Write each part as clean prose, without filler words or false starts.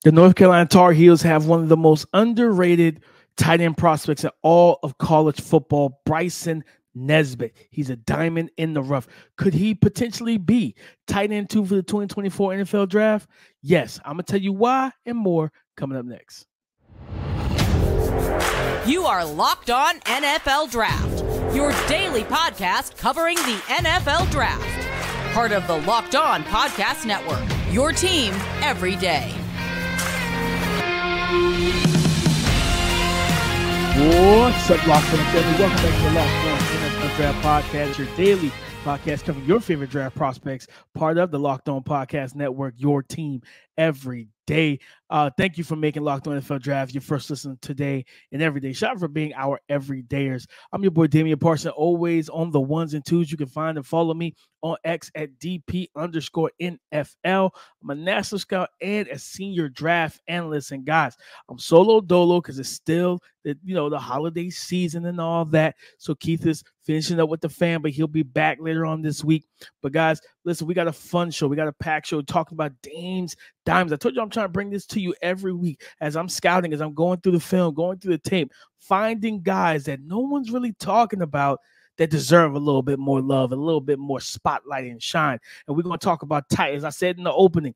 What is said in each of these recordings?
The North Carolina Tar Heels have one of the most underrated tight end prospects in all of college football, Bryson Nesbit. He's a diamond in the rough. Could he potentially be tight end 2 for the 2024 NFL Draft? Yes. I'm going to tell you why and more coming up next. You are Locked On NFL Draft, your daily podcast covering the NFL Draft. Part of the Locked On Podcast Network, your team every day. What's up, Locked On family? Welcome back to the Locked On NFL Draft Podcast, your daily podcast covering your favorite draft prospects, part of the Locked On Podcast Network, your team every day. Thank you for making Locked On NFL Draft your first listen today and every day. Shout out for being our everydayers. I'm your boy Damian Parson, always on the ones and twos. You can find and follow me on X at DP_NFL. I'm a national scout and a senior draft analyst. And guys, I'm solo dolo because it's still the holiday season and all that. So Keith is finishing up with the fam, but he'll be back later on this week. But guys, listen, we got a fun show. We got a packed show talking about dimes. I told you I'm trying to bring this to you every week as I'm scouting, as I'm going through the film, going through the tape, finding guys that no one's really talking about that deserve a little bit more love, a little bit more spotlight and shine. And we're going to talk about tight, as I said in the opening,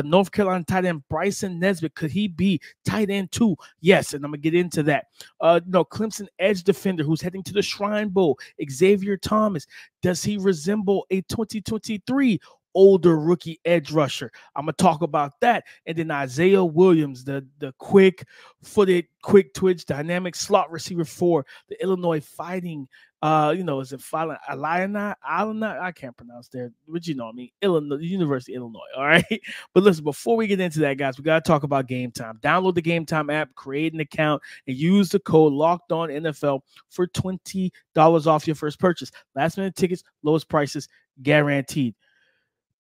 North Carolina tight end Bryson Nesbit. Could he be tight end 2? Yes, and I'm going to get into that. Clemson edge defender who's heading to the Shrine Bowl, Xavier Thomas. Does he resemble a 2023 older rookie edge rusher? I'm going to talk about that. And then Isaiah Williams, the quick-footed, quick-twitch, dynamic slot receiver for the Illinois Fighting. Is it Illini? I can't pronounce that, but you know what I mean. Illinois, University of Illinois, all right? But listen, before we get into that, guys, we got to talk about GameTime. Download the GameTime app, create an account, and use the code LOCKEDONNFL for $20 off your first purchase. Last-minute tickets, lowest prices, guaranteed.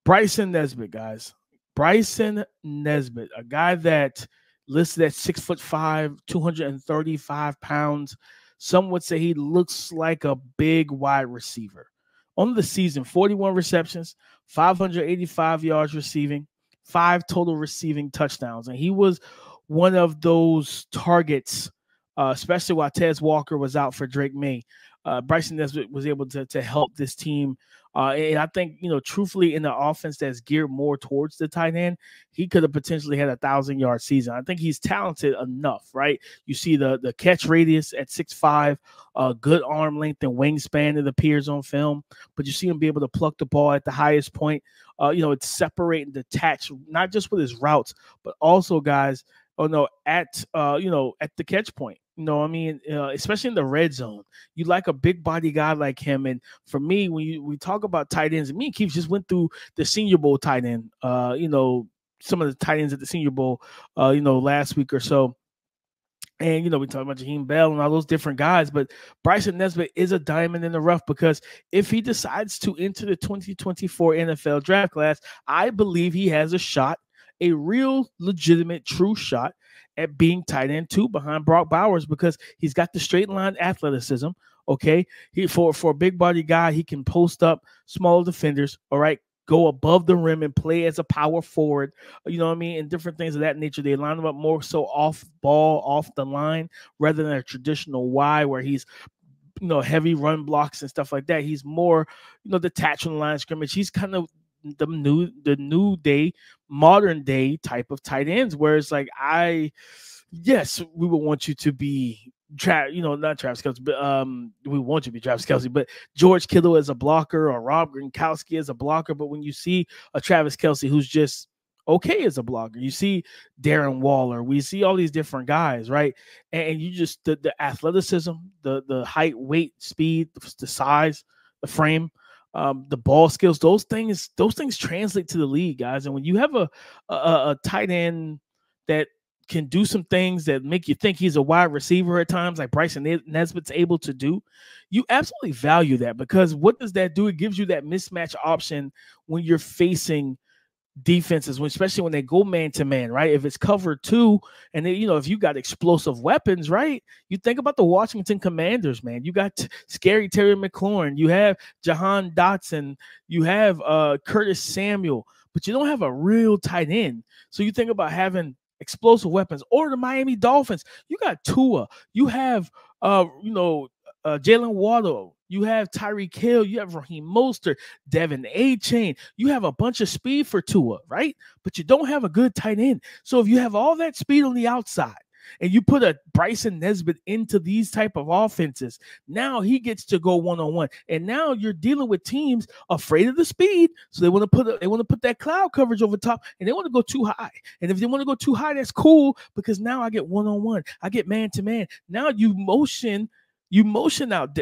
Bryson Nesbit, guys. Bryson Nesbit, a guy that listed at 6'5", 235 pounds. Some would say he looks like a big wide receiver. On the season, 41 receptions, 585 yards receiving, 5 total receiving touchdowns. And he was one of those targets, especially while Tez Walker was out for Drake May. Bryson Nesbit was able to help this team. And I think, truthfully, in the offense that's geared more towards the tight end, he could have potentially had a 1,000-yard season. I think he's talented enough, right? You see the catch radius at 6'5", good arm length and wingspan, it appears on film. But you see him be able to pluck the ball at the highest point. It's separate and detach, not just with his routes, but also, guys, at the catch point. Especially in the red zone, you like a big body guy like him. And for me, when we talk about tight ends, and me and Keith just went through the Senior Bowl tight end, some of the tight ends at the Senior Bowl, last week or so. And, we talk about Jaheim Bell and all those different guys, but Bryson Nesbit is a diamond in the rough because if he decides to enter the 2024 NFL draft class, I believe he has a shot, a real legitimate true shot at being tight end 2 behind Brock Bowers because he's got the straight line athleticism. Okay. For a big body guy, he can post up small defenders. All right. Go above the rim and play as a power forward, and different things of that nature. They line him up more so off ball, off the line, rather than a traditional Y where he's, heavy run blocks and stuff like that. He's more, detached on the line of scrimmage. He's kind of the new day, modern day type of tight ends, where it's like, yes, we would want you to be not Travis Kelce, but we want you to be Travis Kelce, but George Kittle as a blocker or Rob Gronkowski as a blocker. But when you see a Travis Kelce who's just okay as a blocker, you see Darren Waller, we see all these different guys, right? And you just the athleticism, the height, weight, speed, the size, the frame, the ball skills, those things translate to the league, guys. And when you have a tight end that can do some things that make you think he's a wide receiver at times, like Bryson Nesbit's able to do, you absolutely value that, because what does that do? It gives you that mismatch option when you're facing defenses, especially when they go man-to-man, right? If it's cover 2 and then, if you got explosive weapons, right? You think about the Washington Commanders, man. You got Scary Terry McLaurin. You have Jahan Dotson. You have Curtis Samuel. But you don't have a real tight end. So you think about having explosive weapons, or the Miami Dolphins. You got Tua. You have, Jalen Waddle. You have Tyreek Hill. You have Raheem Mostert, Devin A-Chain. You have a bunch of speed for Tua, right? But you don't have a good tight end. So if you have all that speed on the outside, and you put a Bryson Nesbit into these type of offenses, now he gets to go one-on-one. And now you're dealing with teams afraid of the speed, so they want to put that cloud coverage over top, and they want to go too high. And if they want to go too high, that's cool, because now I get one-on-one. I get man-to-man. Now you motion out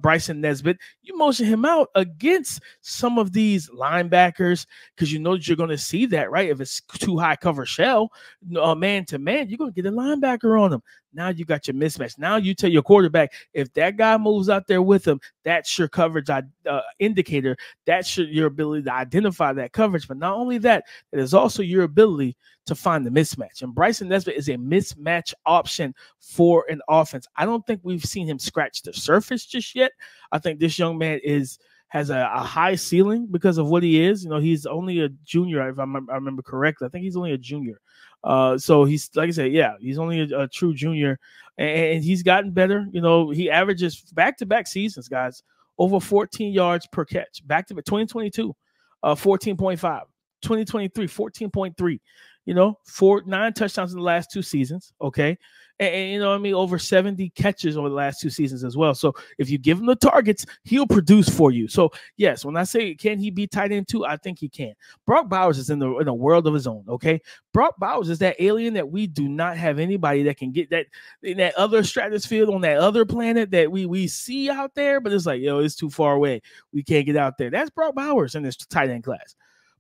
Bryson Nesbit. You motion him out against some of these linebackers, because you know that you're going to see that, right? If it's too high cover shell, man to man, you're going to get a linebacker on him. Now you got your mismatch. Now you tell your quarterback, if that guy moves out there with him, that's your coverage indicator. That's your ability to identify that coverage. But not only that, it is also your ability to find the mismatch. And Bryson Nesbit is a mismatch option for an offense. I don't think we've seen him scratch the surface just yet. I think this young man has a high ceiling because of what he is. You know, he's only a junior, if I remember correctly. I think he's only a junior. So he's, like I said, yeah, he's only a true junior, and he's gotten better. You know, he averages back-to-back seasons, guys, over 14 yards per catch. Back-to-back 2022, 14.5. 2023, 14.3. You know, 9 touchdowns in the last 2 seasons. Okay. And you know what I mean? Over 70 catches over the last 2 seasons as well. So if you give him the targets, he'll produce for you. So yes, when I say, can he be tight end too? I think he can. Brock Bowers is in a world of his own. Okay. Brock Bowers is that alien that we do not have anybody that can get that in that other stratosphere on that other planet that we see out there. But it's like, yo, it's too far away. We can't get out there. That's Brock Bowers in this tight end class.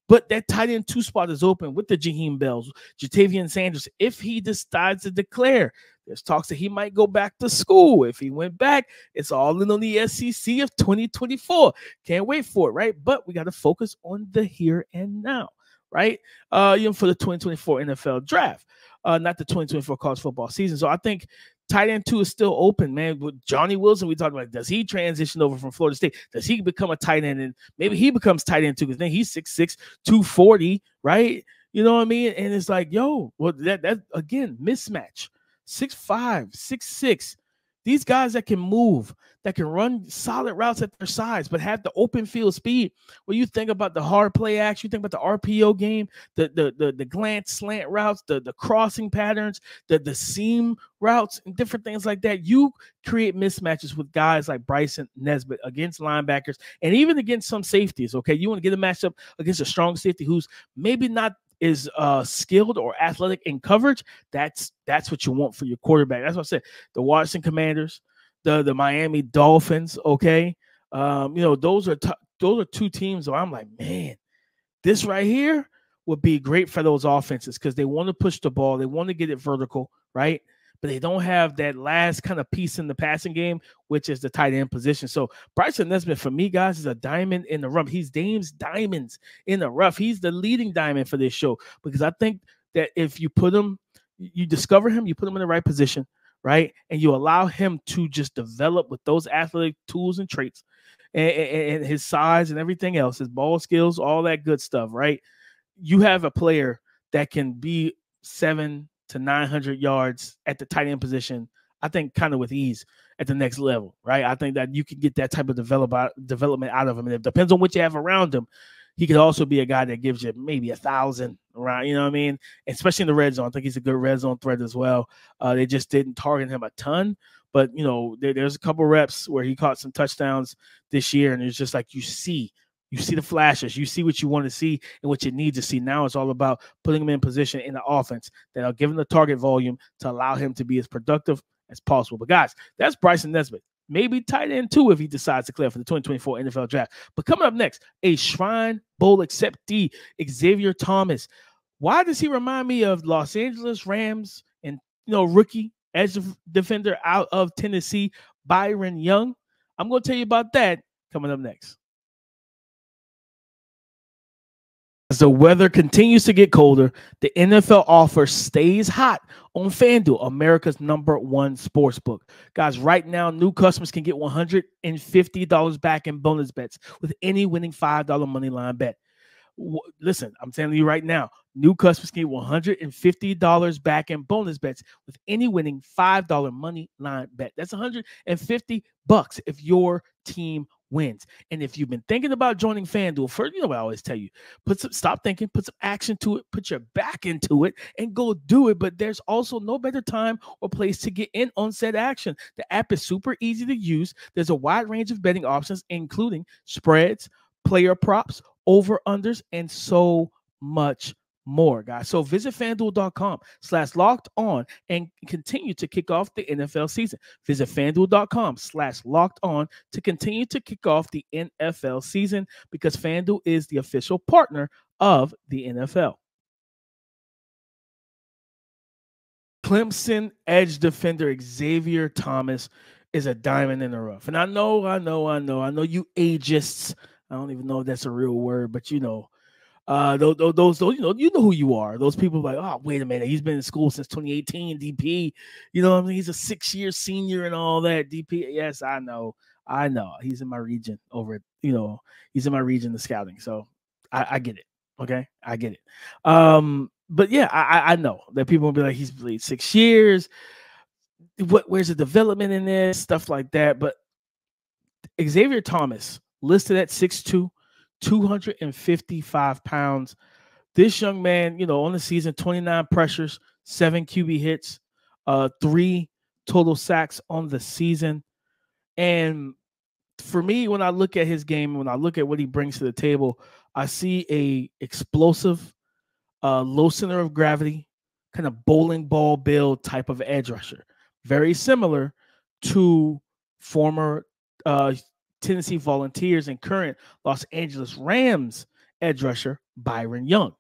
But that tight end 2 spot is open with the Jaheim Bells, Jatavian Sanders. If he decides to declare, there's talks that he might go back to school. If he went back, it's all in on the SEC of 2024. Can't wait for it, right? But we got to focus on the here and now, right? For the 2024 NFL draft, not the 2024 college football season. So I think tight end 2 is still open, man. With Johnny Wilson, we talked about, does he transition over from Florida State? Does he become a tight end? And maybe he becomes tight end 2, because then he's 6'6", 240, right? You know what I mean? And it's like, yo, well, that again, mismatch. 6'5", 6'6". These guys that can move, that can run solid routes at their size, but have the open field speed. When you think about the hard play action, you think about the RPO game, the glance slant routes, the crossing patterns, the seam routes, and different things like that. You create mismatches with guys like Bryson Nesbit against linebackers and even against some safeties. Okay, you want to get a matchup against a strong safety who's maybe not is skilled or athletic in coverage. That's what you want for your quarterback. That's what I said. The Washington Commanders, the Miami Dolphins. Okay, those are 2 teams where I'm like, man, this right here would be great for those offenses, because they want to push the ball, they want to get it vertical, right? But they don't have that last kind of piece in the passing game, which is the tight end position. So Bryson Nesbit, for me, guys, is a diamond in the rough. He's Dame's diamonds in the rough. He's the leading diamond for this show, because I think that if you put him, you discover him, you put him in the right position, right? And you allow him to just develop with those athletic tools and traits and his size and everything else, his ball skills, all that good stuff, right? You have a player that can be 700 to 900 yards at the tight end position, I think, kind of with ease at the next level, right? I think that you can get that type of development out of him. And it depends on what you have around him. He could also be a guy that gives you maybe 1,000 around, you know what I mean? Especially in the red zone. I think he's a good red zone threat as well. They just didn't target him a ton, but there's a couple reps where he caught some touchdowns this year, and it's just like you see the flashes, you see what you want to see and what you need to see. Now it's all about putting him in position in the offense that'll give him the target volume to allow him to be as productive as possible. But guys, that's Bryson Nesbit. Maybe tight end 2 if he decides to clear for the 2024 NFL draft. But coming up next, a Shrine Bowl acceptee, Xavier Thomas. Why does he remind me of Los Angeles Rams and rookie edge defender out of Tennessee, Byron Young? I'm going to tell you about that coming up next. As the weather continues to get colder, the NFL offer stays hot on FanDuel, America's #1 sportsbook. Guys, right now, new customers can get $150 back in bonus bets with any winning $5 money line bet. Listen, I'm telling you right now, New customers can get $150 back in bonus bets with any winning $5 money line bet. That's $150 if your team wins. And if you've been thinking about joining FanDuel, first, what I always tell you, stop thinking, put some action to it, put your back into it, and go do it. But there's also no better time or place to get in on said action. The app is super easy to use. There's a wide range of betting options, including spreads, player props, over-unders, and so much more, guys. So visit FanDuel.com/locked-on and continue to kick off the NFL season. Visit FanDuel.com/locked-on to continue to kick off the NFL season, because FanDuel is the official partner of the NFL. Clemson edge defender Xavier Thomas is a diamond in the rough. And I know you ageists. I don't even know if that's a real word, but those you know who you are. Those people like, oh, wait a minute, he's been in school since 2018, DP. You know what I mean? He's a 6-year senior and all that. DP, yes, I know. He's in my region he's in my region of scouting. So I get it. Okay, I get it. But yeah, I know that people will be like, he's played 6 years. Where's the development in this? Stuff like that. But Xavier Thomas, listed at 6'2", 255 pounds. This young man, on the season, 29 pressures, 7 QB hits, 3 total sacks on the season. And for me, when I look at his game, when I look at what he brings to the table, I see a explosive, low center of gravity, kind of bowling ball build type of edge rusher. Very similar to former Tennessee Volunteers and current Los Angeles Rams edge rusher Byron Young.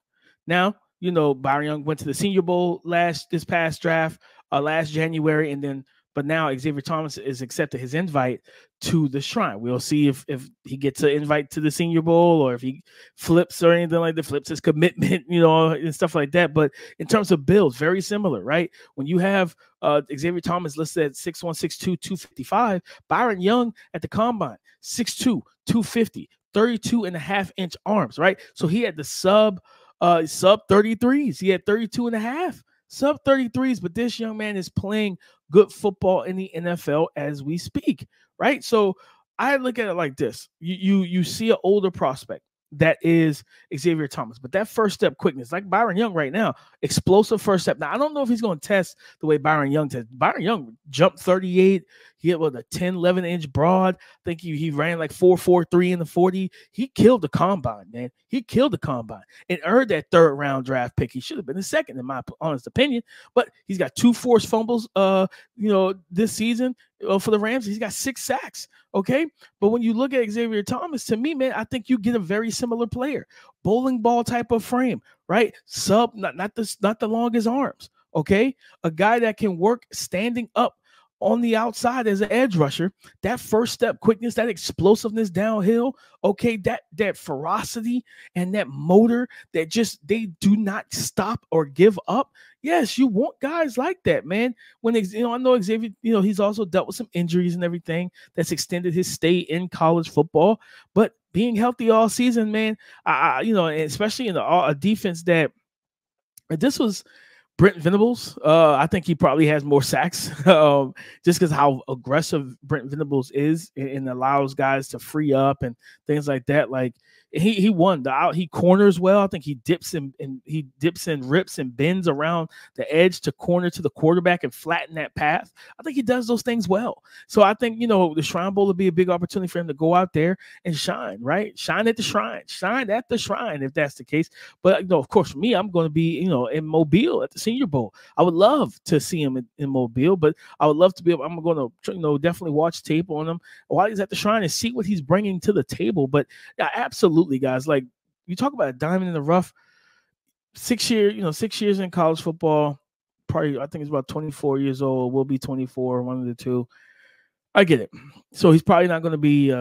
Now, Byron Young went to the Senior Bowl this past draft, last January, but now Xavier Thomas is accepted his invite to the Shrine. We'll see if he gets an invite to the Senior Bowl or if he flips or anything like that, flips his commitment, and stuff like that. But in terms of builds, very similar, right? When you have Xavier Thomas listed at 6'1", 6'2", 255, Byron Young at the combine, 6'2", 250, 32.5-inch arms, right? So he had the sub 33s. He had 32.5 sub 33s, but this young man is playing good football in the NFL as we speak, right? So I look at it like this. You see an older prospect that is Xavier Thomas, but that first step quickness, like Byron Young right now, explosive first step. Now, I don't know if he's going to test the way Byron Young tested. Byron Young jumped 38. He had a 10, 11-inch broad. I think he ran like 4.43 in the 40. He killed the combine, man. He killed the combine and earned that third-round draft pick. He should have been the second, in my honest opinion. But he's got 2 forced fumbles, this season for the Rams. He's got 6 sacks. Okay, but when you look at Xavier Thomas, to me, man, I think you get a very similar player, bowling ball type of frame, right? Sub, not the longest arms. Okay, a guy that can work standing up on the outside as an edge rusher. That first step quickness, that explosiveness downhill, okay, that ferocity and that motor that they do not stop or give up. Yes, you want guys like that, man. When I know Xavier, he's also dealt with some injuries and everything that's extended his stay in college football, but being healthy all season, man, especially in a defense that this was Brent Venables. I think he probably has more sacks just because how aggressive Brent Venables is and allows guys to free up and things like that. Like he won he corners well. I think he dips and rips and bends around the edge to corner to the quarterback and flatten that path. I think he does those things well. So I think, the Shrine Bowl would be a big opportunity for him to go out there and shine, right? Shine at the Shrine if that's the case. But, of course, for me, I'm going to be, in Mobile at the Senior Bowl. I would love to see him in Mobile, but I would love to be able, I'm going to, definitely watch tape on him while he's at the Shrine and see what he's bringing to the table. But yeah, absolutely, guys. Like, you talk about a diamond in the rough, 6 years in college football, probably, I think he's about 24 years old, will be 24, one of the two. I get it. So he's probably not going to be,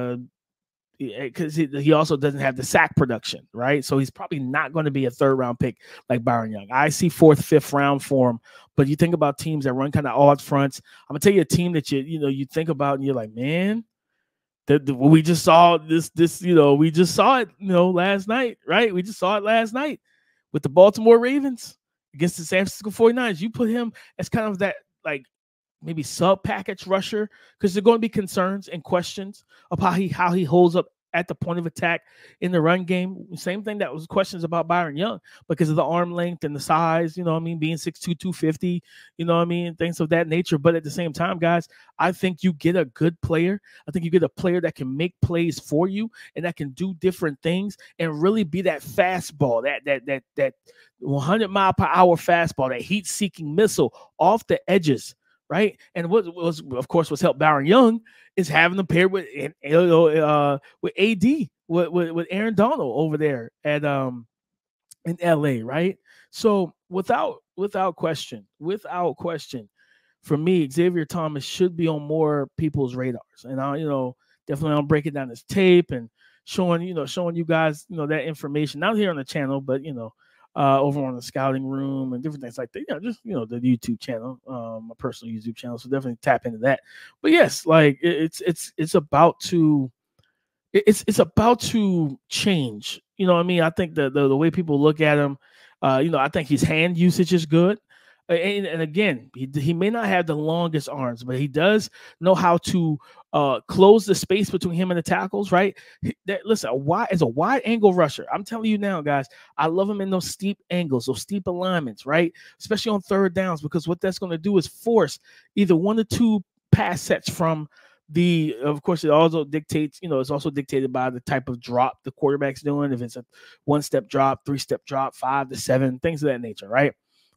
because he also doesn't have the sack production, right? So he's probably not going to be a third-round pick like Byron Young. I see 4th, 5th round for him, but you think about teams that run kind of odd fronts. I'm going to tell you a team that you think about and you're like, man, we just saw this, we just saw it, last night, right? We just saw it last night. with the Baltimore Ravens against the San Francisco 49ers. You put him as kind of that, like, maybe sub-package rusher, because there are going to be concerns and questions of how he holds up at the point of attack in the run game. Same thing that was questions about Byron Young because of the arm length and the size, you know what I mean, being 6'2", 250, you know what I mean, things of that nature. But at the same time, guys, I think you get a good player. I think you get a player that can make plays for you and that can do different things and really be that fastball, that 100-mile-per-hour fastball, that heat-seeking missile off the edges. Right. And what was, of course, what's helped Byron Young is having him paired with AD, with Aaron Donald over there at in LA. Right. So without question, for me, Xavier Thomas should be on more people's radars. And I'll, definitely I'm breaking down his tape and showing you guys, that information, not here on the channel, but, over on the scouting room and different things like that. Just, the YouTube channel, my personal YouTube channel. So definitely tap into that. But yes, like it's about to change. You know what I mean? I think the way people look at him, I think his hand usage is good. And again, he may not have the longest arms, but he does know how to close the space between him and the tackles, right? Listen, as a wide angle rusher, I'm telling you now, guys, I love him in those steep angles, those steep alignments, right? Especially on third downs, because what that's going to do is force either one or two pass sets from of course, it also dictates, it's also dictated by the type of drop the quarterback's doing. If it's a 1-step drop, 3-step drop, 5 to 7, things of that nature, right?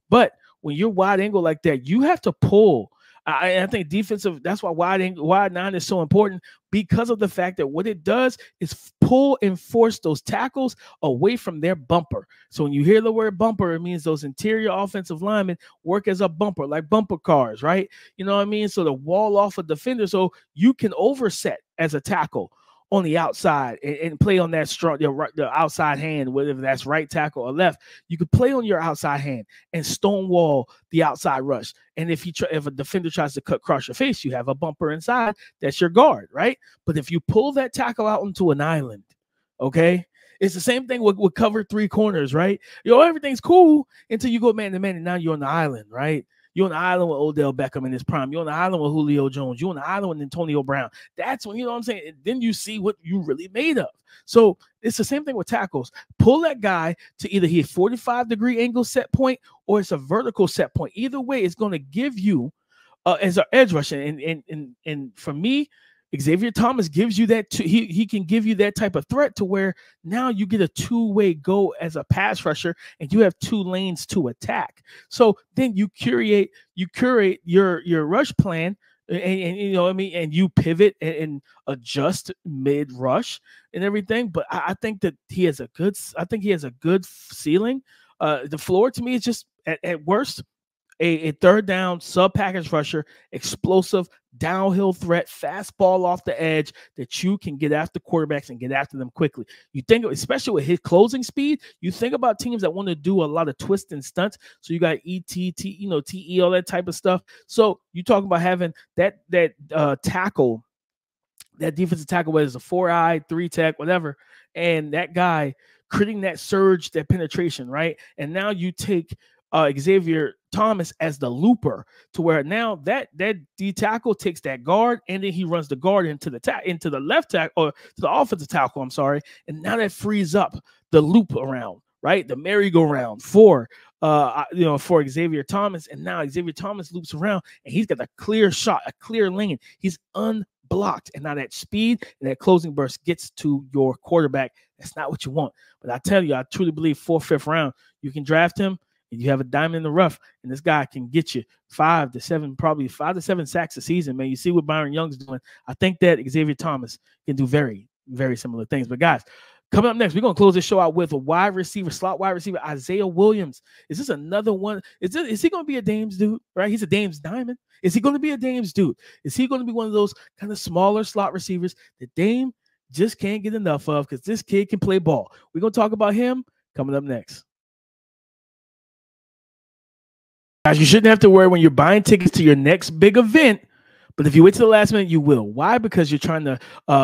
But when you're wide angle like that, you have to pull. I think defensive, that's why wide 9 is so important, because of the fact that what it does is pull and force those tackles away from their bumper. So when you hear the word bumper, it means those interior offensive linemen work as a bumper, like bumper cars, right? You know what I mean? So to wall off a defender so you can overset as a tackle on the outside and play on that strong, the outside hand, whether that's right tackle or left. You could play on your outside hand and stonewall the outside rush. And if a defender tries to cut across your face, you have a bumper inside. That's your guard, right? But if you pull that tackle out into an island, okay, it's the same thing with cover 3 corners, right? Everything's cool until you go man to man, and now you're on the island, right? You're on the island with Odell Beckham in his prime. You're on the island with Julio Jones. You're on the island with Antonio Brown. That's when, you know what I'm saying? Then you see what you really made of. So it's the same thing with tackles. Pull that guy to either his 45-degree angle set point or it's a vertical set point. Either way, it's going to give you as an edge rusher. And for me, Xavier Thomas gives you that. He can give you that type of threat to where now you get a two-way go as a pass rusher, and you have 2 lanes to attack. So then you curate your rush plan, and you know what I mean, and you pivot and adjust mid rush and everything. But I think that he has a good ceiling. The floor to me is just at worst a third down sub-package rusher, explosive downhill threat, fastball off the edge that you can get after quarterbacks and get after them quickly. You think, especially with his closing speed, you think about teams that want to do a lot of twists and stunts. So you got TE, all that type of stuff. So you talk about having that tackle, that defensive tackle, whether it's a 4-eye, 3-tech, whatever, and that guy creating that surge, that penetration, right? And now you take Xavier Thomas as the looper, to where now that D tackle takes that guard and then he runs the guard into the left tackle, or to the offensive tackle, I'm sorry, and now that frees up the loop around, right, the merry-go-round for Xavier Thomas. And now Xavier Thomas loops around and he's got a clear shot, a clear lane. He's unblocked, and now that speed and that closing burst gets to your quarterback. That's not what you want. But I tell you, I truly believe 4th, 5th round, you can draft him. You have a diamond in the rough, and this guy can get you 5 to 7, probably 5 to 7 sacks a season, man. You see what Byron Young's doing. I think that Xavier Thomas can do very, very similar things. But guys, coming up next, we're going to close this show out with a slot wide receiver, Isaiah Williams. Is this another one? Is he going to be a Dames dude, right? He's a Dames diamond. Is he going to be a Dames dude? Is he going to be one of those kind of smaller slot receivers that Dame just can't get enough of, because this kid can play ball? We're going to talk about him coming up next. Guys, you shouldn't have to worry when you're buying tickets to your next big event. But if you wait to the last minute, you will. Why? Because you're trying to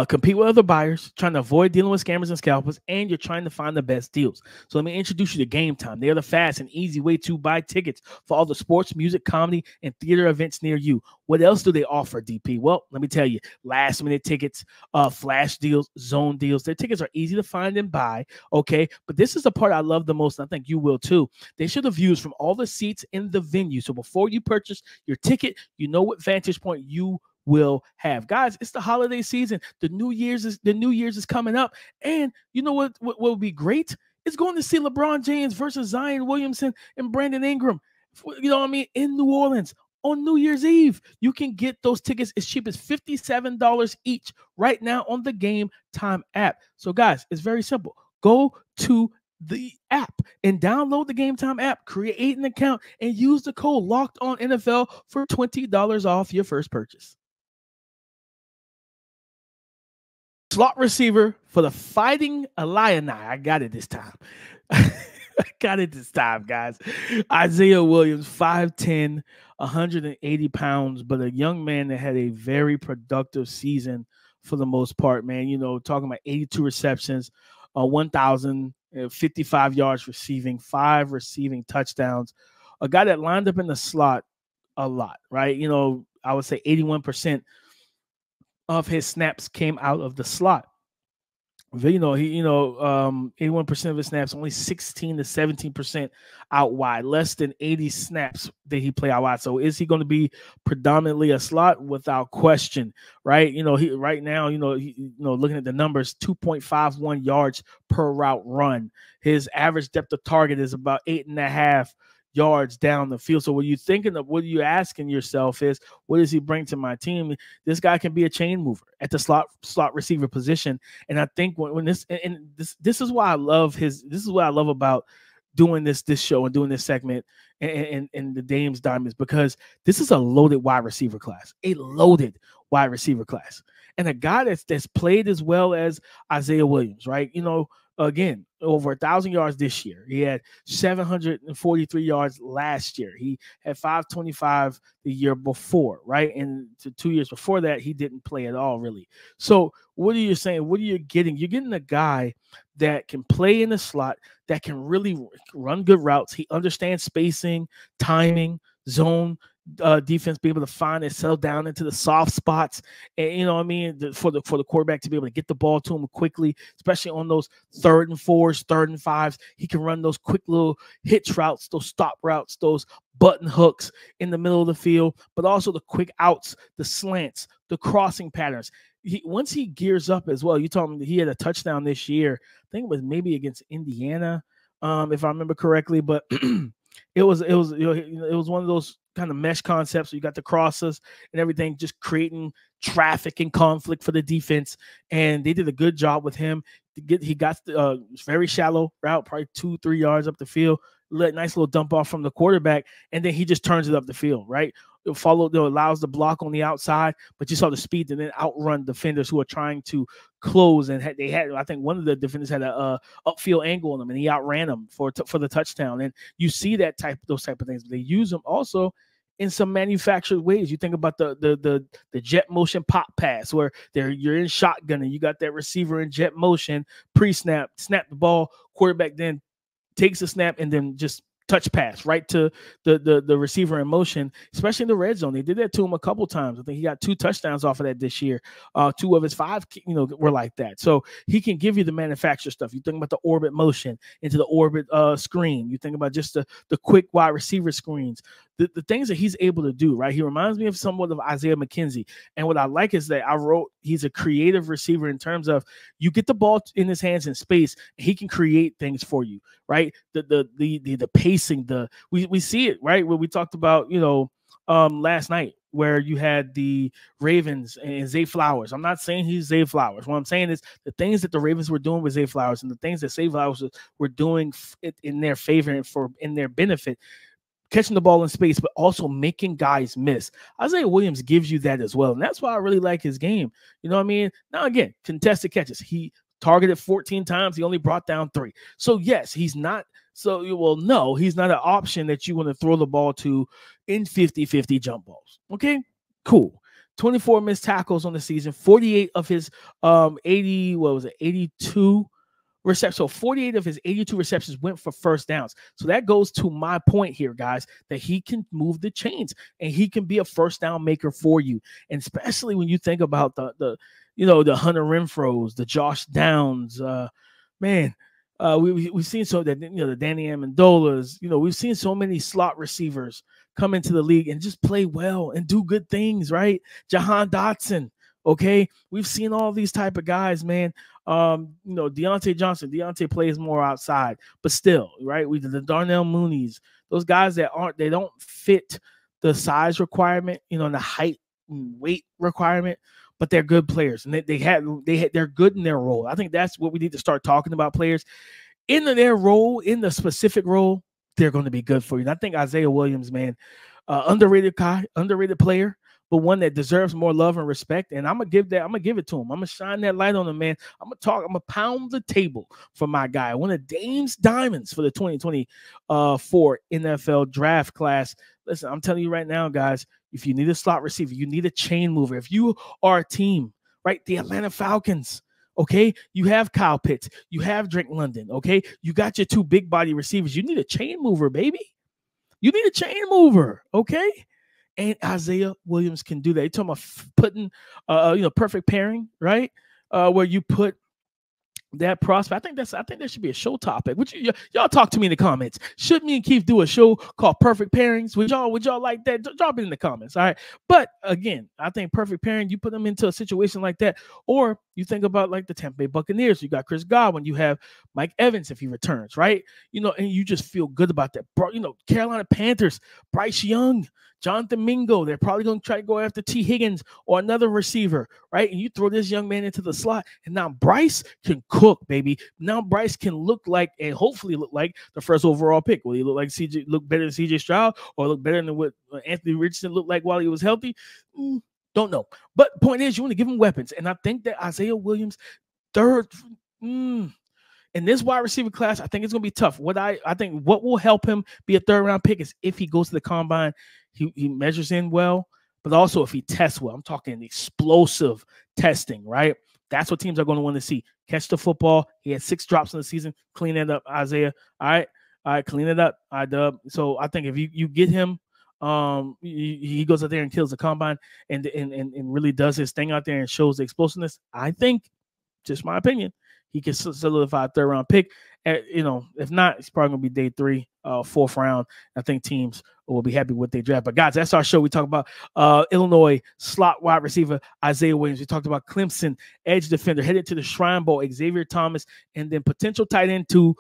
compete with other buyers, trying to avoid dealing with scammers and scalpers, and you're trying to find the best deals. So let me introduce you to GameTime. They are the fast and easy way to buy tickets for all the sports, music, comedy, and theater events near you. What else do they offer, DP? Well, let me tell you, last-minute tickets, flash deals, zone deals. Their tickets are easy to find and buy, okay? But this is the part I love the most, and I think you will too. They show the views from all the seats in the venue. So before you purchase your ticket, you know what vantage point you will have. Guys, it's the holiday season. The New Year's is coming up. And you know what would be great? It's going to see LeBron James versus Zion Williamson and Brandon Ingram. You know what I mean? In New Orleans on New Year's Eve. You can get those tickets as cheap as $57 each right now on the GameTime app. So guys, it's very simple. Go to the app and download the GameTime app, create an account, and use the code LOCKEDONNFL for $20 off your first purchase. Slot receiver for the Fighting Illini. I got it this time. I got it this time, guys. Isaiah Williams, 5'10", 180 pounds, but a young man that had a very productive season for the most part, man. You know, talking about 82 receptions, 1,055 yards receiving, 5 receiving touchdowns. A guy that lined up in the slot a lot, right? You know, I would say 81% of his snaps came out of the slot. You know, 81% of his snaps, only 16 to 17% out wide, less than 80 snaps that he play out wide. So is he going to be predominantly a slot? Without question, right? You know, he right now, looking at the numbers, 2.51 yards per route run. His average depth of target is about 8.5 yards down the field. So what you're asking yourself is, what does he bring to my team? This guy can be a chain mover at the slot receiver position. And I think this is why I love this is what I love about doing this show and doing this segment and the Dame's Diamonds, because this is a loaded wide receiver class, and a guy that's played as well as Isaiah Williams, right? You know, again, over 1,000 yards this year. He had 743 yards last year. He had 525 the year before, right? And 2 years before that, he didn't play at all, really. So what are you saying? What are you getting? You're getting a guy that can play in the slot, that can really run good routes. He understands spacing, timing, zone defense, be able to find and settle down into the soft spots, and you know what I mean, for the quarterback to be able to get the ball to him quickly, especially on those 3rd and 4s, 3rd and 5s. He can run those quick little hitch routes, those stop routes, those button hooks in the middle of the field, but also the quick outs, the slants, the crossing patterns. Once he gears up as well, you told him he had a touchdown this year. I think it was maybe against Indiana, if I remember correctly, but it was one of those kind of mesh concepts. So you got the crosses and everything, just creating traffic and conflict for the defense. And they did a good job with him. He got the very shallow route, probably 2-3 yards up the field, nice little dump off from the quarterback, and then he just turns it up the field, right? Allows the block on the outside, but you saw the speed and then outrun defenders who are trying to close. And I think one of the defenders had a upfield angle on them, and he outran them for the touchdown. And you see those type of things. They use them also in some manufactured ways. You think about the jet motion pop pass, where you're in shotgun and you got that receiver in jet motion, pre-snap, snap the ball, quarterback then takes the snap and then just touch pass right to the receiver in motion, especially in the red zone. They did that to him a couple times. I think he got 2 touchdowns off of that this year. 2 of his 5, were like that. So he can give you the manufactured stuff. You think about the orbit motion into the orbit screen. You think about just the quick wide receiver screens, the things that he's able to do, right? He reminds me of somewhat of Isaiah McKenzie. And what I like is that he's a creative receiver in terms of you get the ball in his hands in space, and he can create things for you, right? The pacing, we see it, right? Where we talked about, last night, where you had the Ravens and Zay Flowers. I'm not saying he's Zay Flowers. What I'm saying is the things that the Ravens were doing with Zay Flowers and the things that Zay Flowers were doing in their favor and in their benefit, catching the ball in space, but also making guys miss. Isaiah Williams gives you that as well. And that's why I really like his game. You know what I mean? Now, again, contested catches. He targeted 14 times. He only brought down 3. So, yes, he's not. So, no, he's not an option that you want to throw the ball to in 50-50 jump balls. Okay, cool. 24 missed tackles on the season, 48 of his 82 receptions. So 48 of his 82 receptions went for first downs. So that goes to my point here, guys, that he can move the chains and he can be a first down maker for you. And especially when you think about the Hunter Renfros, the Josh Downs, we've seen so that, the Danny Amendolas, we've seen so many slot receivers come into the league and just play well and do good things, right? Jahan Dotson, okay? We've seen all these type of guys, man. Deontay Johnson, Deontay plays more outside, but still, right? The Darnell Mooney's, those guys that they don't fit the size requirement, and the height and weight requirement, but they're good players and they're good in their role. I think that's what we need to start talking about. Players in their role, in the specific role, they're going to be good for you. And I think Isaiah Williams, man, underrated player, but one that deserves more love and respect. And I'm gonna give it to him. I'm gonna shine that light on him, man. I'm gonna pound the table for my guy, one of Dame's diamonds for the 2024 NFL draft class. Listen, I'm telling you right now, guys, if you need a slot receiver, you need a chain mover. If you are a team, right, the Atlanta Falcons, okay, you have Kyle Pitts, you have Drake London, okay, you got your two big body receivers. You need a chain mover, baby. You need a chain mover, okay? And Isaiah Williams can do that. You're talking about putting, perfect pairing, right? Where you put that prospect. I think that should be a show topic. Y'all talk to me in the comments. Should me and Keith do a show called Perfect Pairings? Would y'all like that? Drop it in the comments. All right. But again, I think perfect pairing, you put them into a situation like that, or you think about like the Tampa Bay Buccaneers. You got Chris Godwin. You have Mike Evans if he returns, right? And you just feel good about that. Carolina Panthers, Bryce Young, Jonathan Mingo, they're probably going to try to go after T. Higgins or another receiver, right? And you throw this young man into the slot, and now Bryce can cook, baby. Now Bryce can look like, and hopefully look like, the first overall pick. Will he look better than CJ Stroud, or look better than what Anthony Richardson looked like while he was healthy? Don't know. But the point is, you want to give him weapons, and I think that Isaiah Williams, in this wide receiver class, I think it's going to be tough. I think what will help him be a third-round pick is if he goes to the combine, he measures in well, but also if he tests well. I'm talking explosive testing, right? That's what teams are going to want to see. Catch the football. He had 6 drops in the season. Clean it up, Isaiah. All right, clean it up, Dub. So I think if you get him, he goes out there and kills the combine and really does his thing out there and shows the explosiveness. I think, just my opinion, he can solidify a third-round pick. If not, it's probably going to be day 3, 4th round. I think teams will be happy with their draft. But, guys, that's our show. We talked about Illinois slot wide receiver Isaiah Williams. We talked about Clemson edge defender headed to the Shrine Bowl, Xavier Thomas, and then potential tight end to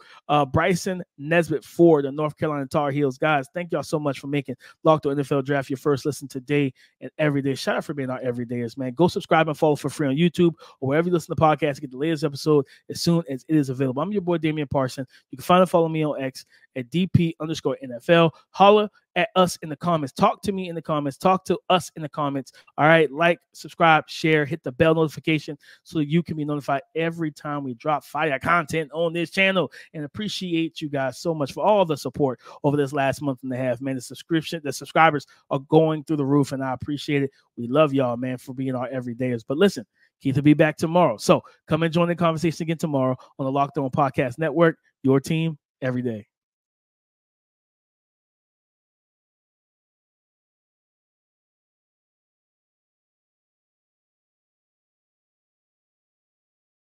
Bryson Nesbit for the North Carolina Tar Heels. Guys, thank y'all so much for making Locked On NFL Draft your first listen today and every day. Shout out for being our everydayers, man. Go subscribe and follow for free on YouTube or wherever you listen to podcasts to get the latest episode as soon as it is available. I'm your boy, Damian Parson. You can find and follow me on X at DP_NFL. Holla at us in the comments. Talk to me in the comments. Talk to us in the comments. All right. Like, subscribe, share, hit the bell notification so you can be notified every time we drop fire content on this channel. And appreciate you guys so much for all the support over this last month and a half, man. The subscribers are going through the roof, and I appreciate it. We love y'all, man, for being our everydayers. But listen, Keith will be back tomorrow. So come and join the conversation again tomorrow on the Locked On Podcast Network. Your team every day.